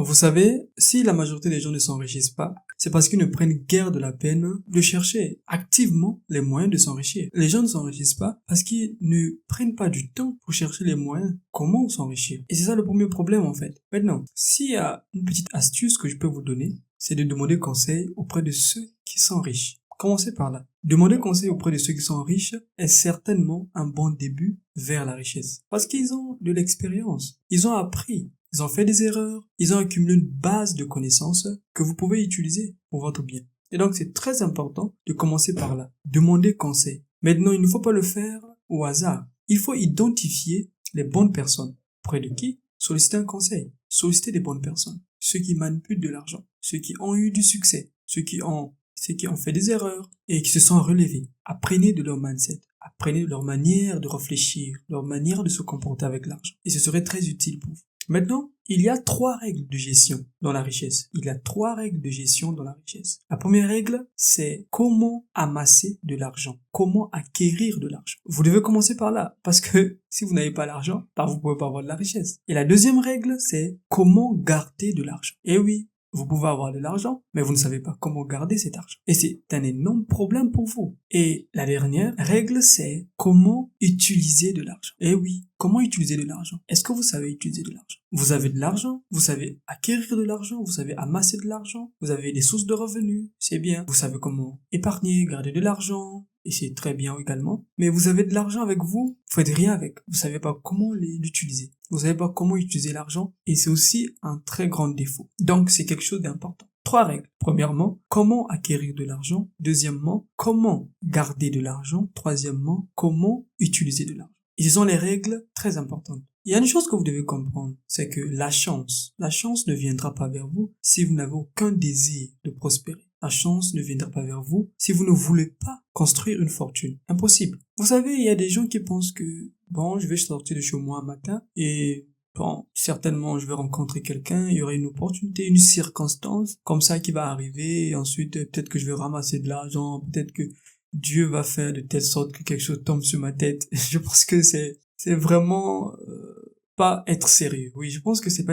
Vous savez, si la majorité des gens ne s'enrichissent pas, c'est parce qu'ils ne prennent guère de la peine de chercher activement les moyens de s'enrichir. Les gens ne s'enrichissent pas parce qu'ils ne prennent pas du temps pour chercher les moyens comment s'enrichir. Et c'est ça le premier problème en fait. Maintenant, s'il y a une petite astuce que je peux vous donner, c'est de demander conseil auprès de ceux qui sont riches. Commencez par là. Demander conseil auprès de ceux qui sont riches est certainement un bon début vers la richesse. Parce qu'ils ont de l'expérience. Ils ont appris. Ils ont fait des erreurs. Ils ont accumulé une base de connaissances que vous pouvez utiliser pour votre bien. Et donc, c'est très important de commencer par là. Demander conseil. Maintenant, il ne faut pas le faire au hasard. Il faut identifier les bonnes personnes. Près de qui? Solliciter un conseil. Solliciter des bonnes personnes. Ceux qui manipulent de l'argent. Ceux qui ont eu du succès. Ceux qui ont fait des erreurs et qui se sont relevés. Apprenez de leur mindset, apprenez de leur manière de réfléchir, leur manière de se comporter avec l'argent. Et ce serait très utile pour vous. Maintenant, il y a 3 règles de gestion dans la richesse. Il y a 3 règles de gestion dans la richesse. La première règle, c'est comment amasser de l'argent, comment acquérir de l'argent. Vous devez commencer par là, parce que si vous n'avez pas l'argent, vous ne pouvez pas avoir de la richesse. Et la deuxième règle, c'est comment garder de l'argent. Et oui, vous pouvez avoir de l'argent, mais vous ne savez pas comment garder cet argent. Et c'est un énorme problème pour vous. Et la dernière règle, c'est comment utiliser de l'argent. Et oui, comment utiliser de l'argent? Est-ce que vous savez utiliser de l'argent? Vous avez de l'argent, vous savez acquérir de l'argent, vous savez amasser de l'argent, vous avez des sources de revenus, c'est bien. Vous savez comment épargner, garder de l'argent, et c'est très bien également. Mais vous avez de l'argent avec vous, vous faites rien avec. Vous savez pas comment l'utiliser. Vous savez pas comment utiliser l'argent, et c'est aussi un très grand défaut. Donc, c'est quelque chose d'important. 3 règles. Premièrement, comment acquérir de l'argent. Deuxièmement, comment garder de l'argent. Troisièmement, comment utiliser de l'argent. Et ce sont les règles très importantes. Il y a une chose que vous devez comprendre, c'est que la chance ne viendra pas vers vous si vous n'avez aucun désir de prospérer. La chance ne viendra pas vers vous si vous ne voulez pas construire une fortune. Impossible. Vous savez, il y a des gens qui pensent que, je vais sortir de chez moi un matin et certainement, je vais rencontrer quelqu'un, il y aura une opportunité, une circonstance comme ça qui va arriver et ensuite, peut-être que je vais ramasser de l'argent, peut-être que Dieu va faire de telle sorte que quelque chose tombe sur ma tête. Je pense que c'est vraiment pas être sérieux. Oui, je pense que c'est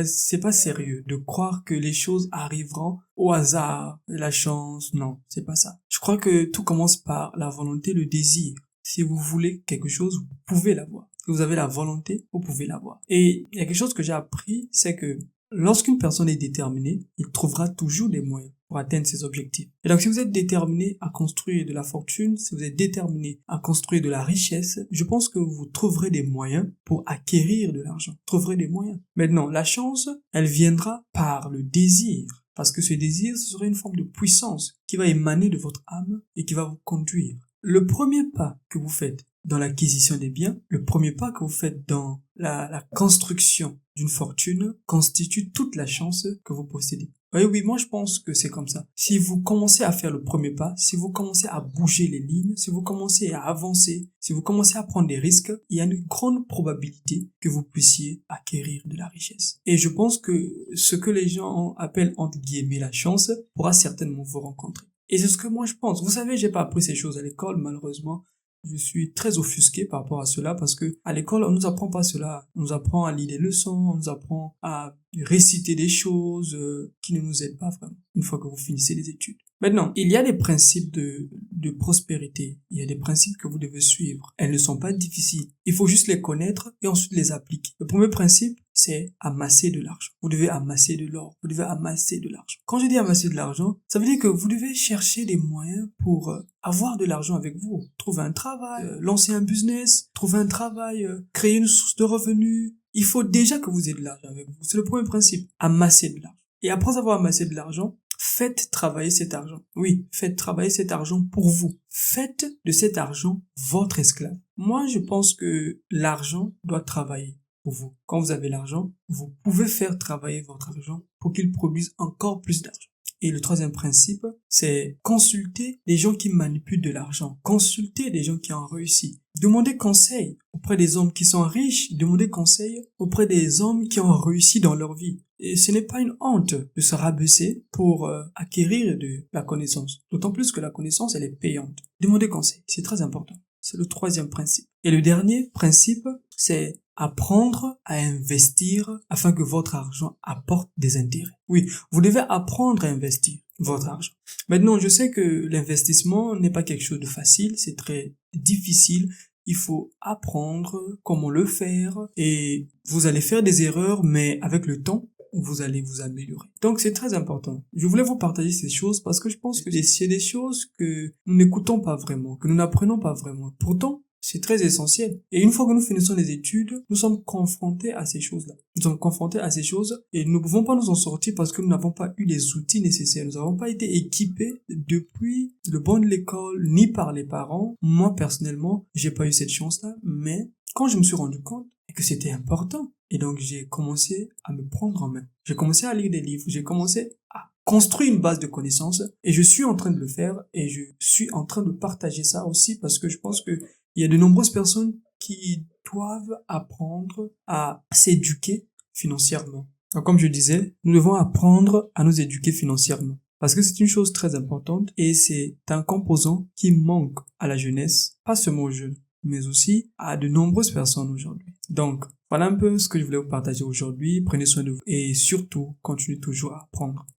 pas sérieux de croire que les choses arriveront au hasard, la chance. Non, c'est pas ça. Je crois que tout commence par la volonté, le désir. Si vous voulez quelque chose, vous pouvez l'avoir. Si vous avez la volonté, vous pouvez l'avoir. Et il y a quelque chose que j'ai appris, c'est que lorsqu'une personne est déterminée, il trouvera toujours des moyens pour atteindre ses objectifs. Et donc, si vous êtes déterminé à construire de la fortune, si vous êtes déterminé à construire de la richesse, je pense que vous trouverez des moyens pour acquérir de l'argent. Vous trouverez des moyens. Maintenant, la chance, elle viendra par le désir. Parce que ce désir, ce serait une forme de puissance qui va émaner de votre âme et qui va vous conduire. Le premier pas que vous faites dans l'acquisition des biens, le premier pas que vous faites dans la construction d'une fortune constitue toute la chance que vous possédez. Oui, moi je pense que c'est comme ça. Si vous commencez à faire le premier pas, si vous commencez à bouger les lignes, si vous commencez à avancer, si vous commencez à prendre des risques, il y a une grande probabilité que vous puissiez acquérir de la richesse. Et je pense que ce que les gens appellent entre guillemets la chance pourra certainement vous rencontrer. Et c'est ce que moi je pense. Vous savez, j'ai pas appris ces choses à l'école, malheureusement. Je suis très offusqué par rapport à cela parce que à l'école, on nous apprend pas cela. On nous apprend à lire des leçons, on nous apprend à réciter des choses qui ne nous aident pas vraiment une fois que vous finissez les études. Maintenant, il y a des principes de prospérité. Il y a des principes que vous devez suivre. Elles ne sont pas difficiles. Il faut juste les connaître et ensuite les appliquer. Le premier principe, c'est amasser de l'argent. Vous devez amasser de l'or. Vous devez amasser de l'argent. Quand je dis amasser de l'argent, ça veut dire que vous devez chercher des moyens pour avoir de l'argent avec vous. Trouver un travail, lancer un business, trouver un travail, créer une source de revenus. Il faut déjà que vous ayez de l'argent avec vous. C'est le premier principe. Amasser de l'argent. Et après avoir amassé de l'argent, faites travailler cet argent. Oui, faites travailler cet argent pour vous. Faites de cet argent votre esclave. Moi, je pense que l'argent doit travailler pour vous. Quand vous avez l'argent, vous pouvez faire travailler votre argent pour qu'il produise encore plus d'argent. Et le troisième principe, c'est consulter les gens qui manipulent de l'argent. Consulter les gens qui ont réussi. Demandez conseil auprès des hommes qui sont riches. Demandez conseil auprès des hommes qui ont réussi dans leur vie. Et ce n'est pas une honte de se rabaisser pour acquérir de la connaissance. D'autant plus que la connaissance, elle est payante. Demandez conseil, c'est très important. C'est le troisième principe. Et le dernier principe, c'est apprendre à investir afin que votre argent apporte des intérêts. Oui, vous devez apprendre à investir votre argent. Maintenant, je sais que l'investissement n'est pas quelque chose de facile, c'est très difficile. Il faut apprendre comment le faire et vous allez faire des erreurs, mais avec le temps, vous allez vous améliorer. Donc c'est très important. Je voulais vous partager ces choses parce que je pense que c'est des choses que nous n'écoutons pas vraiment, que nous n'apprenons pas vraiment. Pourtant, c'est très essentiel. Et une fois que nous finissons les études, nous sommes confrontés à ces choses-là. Nous sommes confrontés à ces choses et nous ne pouvons pas nous en sortir parce que nous n'avons pas eu les outils nécessaires. Nous n'avons pas été équipés depuis le banc de l'école ni par les parents. Moi, personnellement, j'ai pas eu cette chance-là, mais quand je me suis rendu compte que c'était important, et donc j'ai commencé à me prendre en main. J'ai commencé à lire des livres, j'ai commencé à construire une base de connaissances et je suis en train de le faire et je suis en train de partager ça aussi parce que je pense que il y a de nombreuses personnes qui doivent apprendre à s'éduquer financièrement. Donc, comme je disais, nous devons apprendre à nous éduquer financièrement. Parce que c'est une chose très importante et c'est un composant qui manque à la jeunesse, pas seulement aux jeunes, mais aussi à de nombreuses personnes aujourd'hui. Donc, voilà un peu ce que je voulais vous partager aujourd'hui. Prenez soin de vous et surtout, continuez toujours à apprendre.